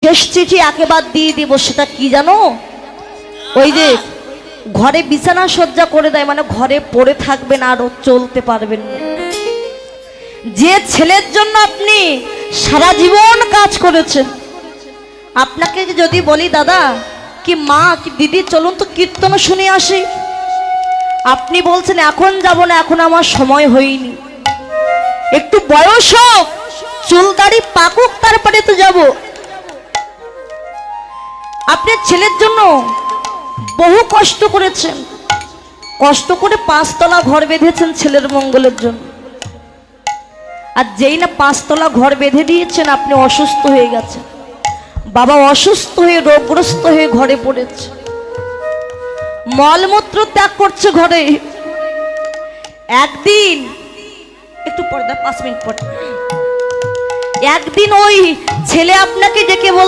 শেষ চিঠি একেবারে দিয়ে দিব। সেটা কি জানো? ওই যে ঘরে বিছানা সজ্জা করে দেয়, মানে ঘরে পড়ে থাকবেন আর চলতে পারবেন না। যে ছেলের জন্য আপনি সারা জীবন কাজ করেছেন, আপনাকে যদি বলি দাদা কি মা কি দিদি চলুন তো কীর্তন শুনে আসি, আপনি বলছেন এখন যাব না, এখন আমার সময় হয়নি, একটু বয়স হোক, চুল দাড়ি পাকুক, তারপরে তো যাব। আপনার ছেলের জন্য বহু কষ্ট করেছেন, কষ্ট করে 5 তলা ঘর বেঁধেছেন ছেলের মঙ্গলের জন্য। আর যেই না 5 তলা ঘর বেঁধে দিয়েছেন, আপনি অসুস্থ হয়ে গেছেন। বাবা অসুস্থ হয়ে রোগগ্রস্ত হয়ে ঘরে পড়েছে, মলমূত্র ত্যাগ করছে ঘরে। একদিন একটু পর্দা 5 মিনিট পর একদিন ওই ছেলে আপনাকে ডেকে বল